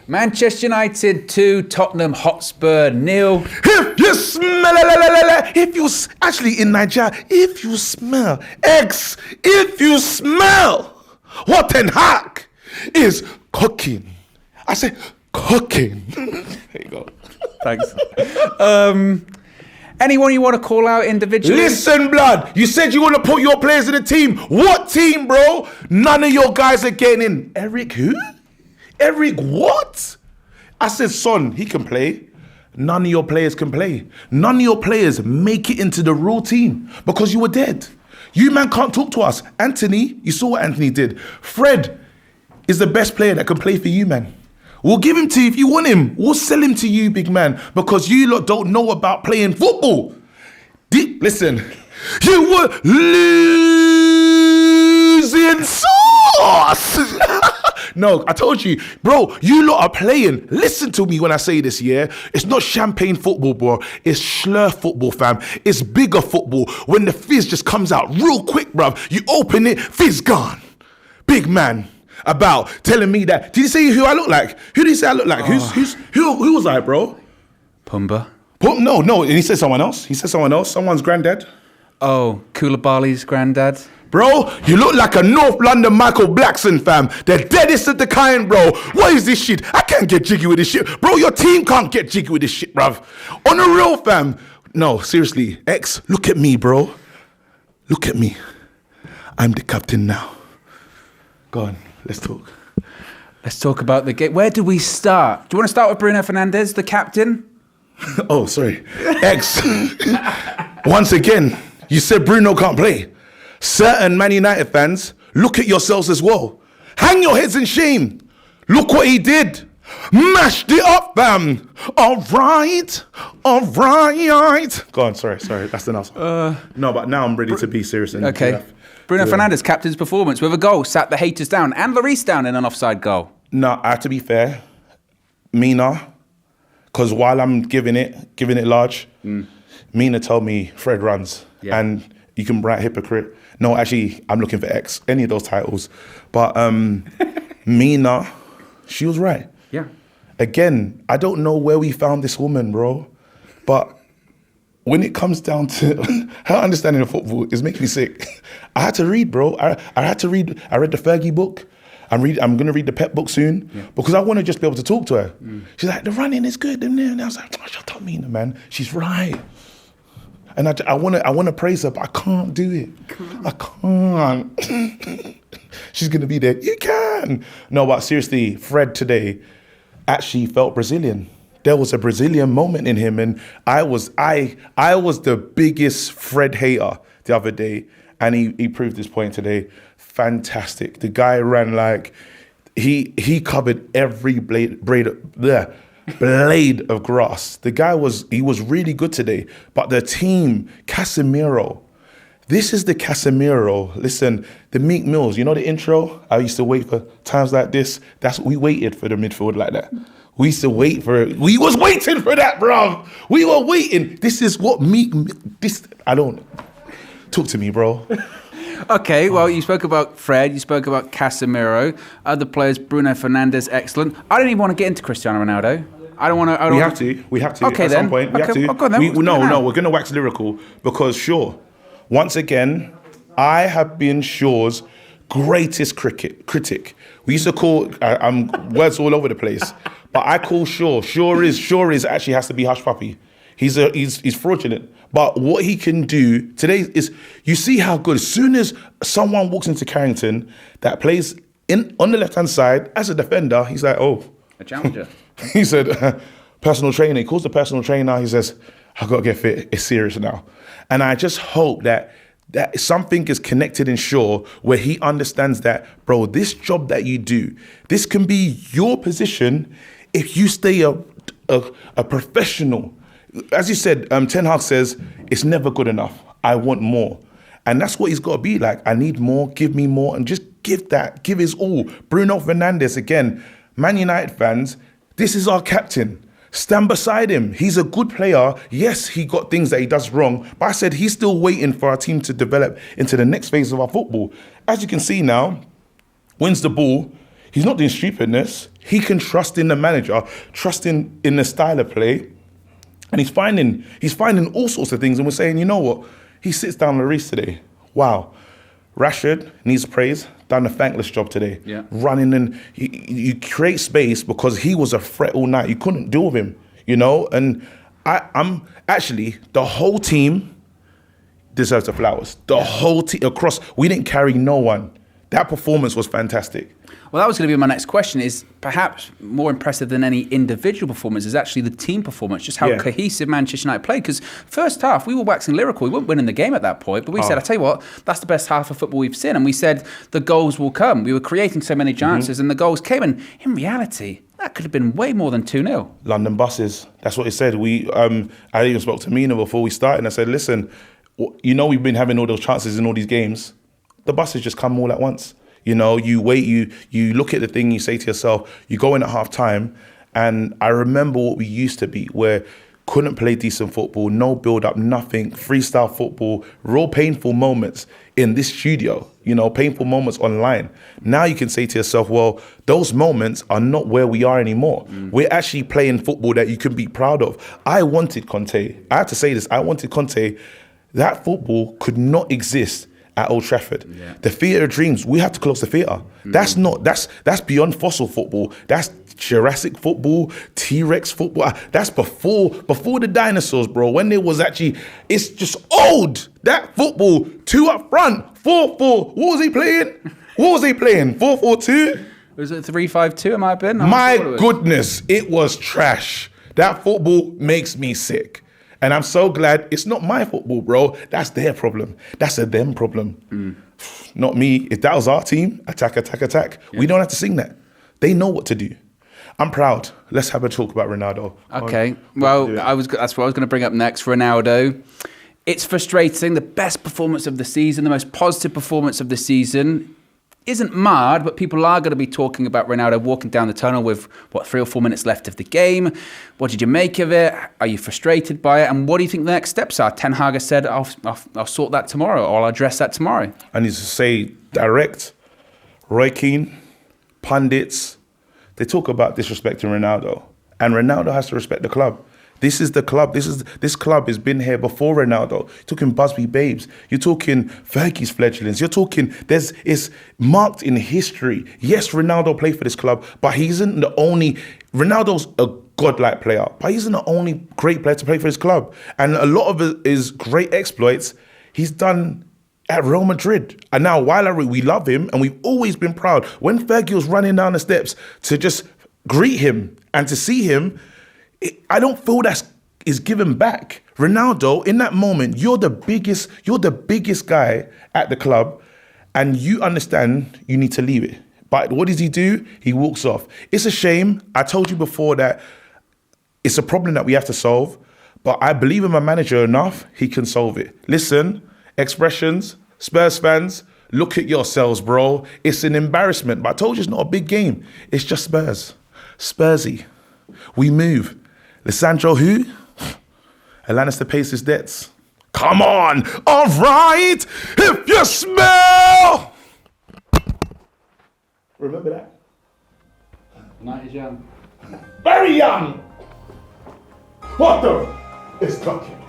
Manchester United 2, Tottenham Hotspur 0. If you smell, actually in Nigeria, if you smell what Ten Hag is cooking. I say cooking. There you go. Thanks. Anyone you want to call out individually? Listen, blood. You said you want to put your players in the team. What team, bro? None of your guys are getting in. Eric who? Eric what? I said, son, he can play. None of your players can play. None of your players make it into the real team because you were dead. You, man, can't talk to us. Anthony, you saw what Anthony did. Fred is the best player that can play for you, man. We'll give him to you if you want him. We'll sell him to you, big man, because you lot don't know about playing football. Listen, you were losing sauce. No, I told you, bro, you lot are playing. Listen to me when I say this, yeah? It's not champagne football, bro. It's slur football, fam. It's bigger football. When the fizz just comes out real quick, bruv, you open it, fizz gone. Big man. About telling me that. Did you say who I look like? Who did he say I look like? Who was I, bro? Pumba. No. And he said someone else. Someone's granddad. Oh, Koulibaly's granddad. Bro, you look like a North London Michael Blackson, fam. The deadest of the kind, bro. What is this shit? I can't get jiggy with this shit. Bro, your team can't get jiggy with this shit, bruv. On the real, fam. No, seriously. X, look at me, bro. Look at me. I'm the captain now. Go on. Let's talk. Let's talk about the game. Where do we start? Do you want to start with Bruno Fernandes, the captain? Oh, sorry. X. Once again, you said Bruno can't play. Certain Man United fans, look at yourselves as well. Hang your heads in shame. Look what he did. Mashed it up, fam. All right. Go on, sorry. That's enough. No, but now I'm ready to be serious. Okay. Bruno Fernandes, captain's performance with a goal, sat the haters down and Lloris down in an offside goal. No, I have to be fair. Mina, because while I'm giving it large, Mina told me Fred runs. Yeah. And you can write hypocrite. No, actually, I'm looking for X, any of those titles. But Mina, she was right. Yeah. Again, I don't know where we found this woman, bro. But when it comes down to her understanding of football, it's making me sick. I had to read, bro. I read the Fergie book. I'm going to read the Pep book soon because I want to just be able to talk to her. She's like, the running is good. And I was like, oh, shut up, Mina, man. She's right. And I want to praise her, but I can't do it. I can't. She's going to be there. You can. No, but seriously, Fred today actually felt Brazilian. There was a Brazilian moment in him, and I was the biggest Fred hater the other day, and he proved his point today. Fantastic. The guy ran like he covered every blade of grass. The guy was really good today. But the team, Casemiro, this is the Casemiro. Listen, the Meek Mills, you know the intro? I used to wait for times like this. That's what we waited for the midfield like that. We used to wait for it. We was waiting for that, bro. We were waiting. This is what I don't. Talk to me, bro. Okay, well, you spoke about Fred, you spoke about Casemiro, other players, Bruno Fernandes, excellent. I don't even want to get into Cristiano Ronaldo. We have to. Okay, at some point. We have to. I'll go then. We're going to wax lyrical because Shaw, once again, I have been Shaw's greatest critic. We used to call, I'm words all over the place, but I call Shaw. Shaw is actually has to be hush puppy. He's fraudulent. But what he can do today is, you see how good, as soon as someone walks into Carrington that plays on the left-hand side as a defender, he's like, oh. A challenger. He said, personal trainer. He calls the personal trainer. He says, I've got to get fit. It's serious now. And I just hope that something is connected in Shaw where he understands that, bro, this job that you do, this can be your position if you stay a professional. As you said, Ten Hag says, it's never good enough. I want more. And that's what he's got to be like. I need more, give me more, and just give his all. Bruno Fernandes, again, Man United fans, this is our captain. Stand beside him. He's a good player. Yes, he got things that he does wrong, but I said he's still waiting for our team to develop into the next phase of our football. As you can see now, wins the ball. He's not doing stupidness. He can trust in the manager, trust in the style of play. And he's finding all sorts of things. And we're saying, you know what? He sits down Lloris today. Wow. Rashford needs praise. Done a thankless job today. Yeah. Running and you create space because he was a threat all night. You couldn't deal with him, you know? And I'm actually, the whole team deserves the flowers. The whole team across, we didn't carry no one. That performance was fantastic. Well, that was going to be my next question, is perhaps more impressive than any individual performance is actually the team performance, just how cohesive Manchester United played. Because first half, we were waxing lyrical. We weren't winning the game at that point, but we said, I tell you what, that's the best half of football we've seen. And we said, the goals will come. We were creating so many chances and the goals came. And in reality, that could have been way more than 2-0. London buses. That's what he said. I even spoke to Mina before we started and I said, listen, you know we've been having all those chances in all these games. The buses just come all at once. You know, you wait, you look at the thing, you say to yourself, you go in at half time, and I remember what we used to be, where couldn't play decent football, no build-up, nothing, freestyle football, real painful moments in this studio, you know, painful moments online. Now you can say to yourself, well, those moments are not where we are anymore. We're actually playing football that you can be proud of. I wanted Conte. I have to say this. I wanted Conte. That football could not exist at Old Trafford. Yeah. The theatre of dreams, we had to close the theatre. That's beyond fossil football. That's Jurassic football, T-Rex football. That's before the dinosaurs, bro. When there was actually, it's just old. That football, 2 up front, 4-4. What was he playing? 4-4-2? Was it 3-5-2? It might have been. My goodness, it was trash. That football makes me sick. And I'm so glad it's not my football, bro. That's their problem. That's a them problem. Not me. If that was our team, attack. Yeah. We don't have to sing that. They know what to do. I'm proud. Let's have a talk about Ronaldo. Okay. Well, that's what I was going to bring up next. Ronaldo. It's frustrating. The best performance of the season, the most positive performance of the season, isn't marred, but people are going to be talking about Ronaldo walking down the tunnel with, 3 or 4 minutes left of the game. What did you make of it? Are you frustrated by it? And what do you think the next steps are? Ten Hag has said, I'll sort that tomorrow, or I'll address that tomorrow. I need to say direct, Roy Keane, pundits, they talk about disrespecting Ronaldo. And Ronaldo has to respect the club. This is the club. This club has been here before Ronaldo. You're talking Busby Babes. You're talking Fergie's fledglings. You're talking, it's marked in history. Yes, Ronaldo played for this club, but he isn't the only, Ronaldo's a godlike player, but he isn't the only great player to play for his club. And a lot of his great exploits, he's done at Real Madrid. And now, while we love him, and we've always been proud, when Fergie was running down the steps to just greet him and to see him, I don't feel that is given back. Ronaldo, in that moment, you're the biggest guy at the club, and you understand you need to leave it. But what does he do? He walks off. It's a shame. I told you before that it's a problem that we have to solve, but I believe in my manager enough, he can solve it. Listen, expressions, Spurs fans, look at yourselves, bro. It's an embarrassment, but I told you it's not a big game. It's just Spurs. Spursy. We move. Lissandro who? Lannister pays his debts. Come on! All right! If you smell! Remember that? Night is young. Very young! What the? It's cooking.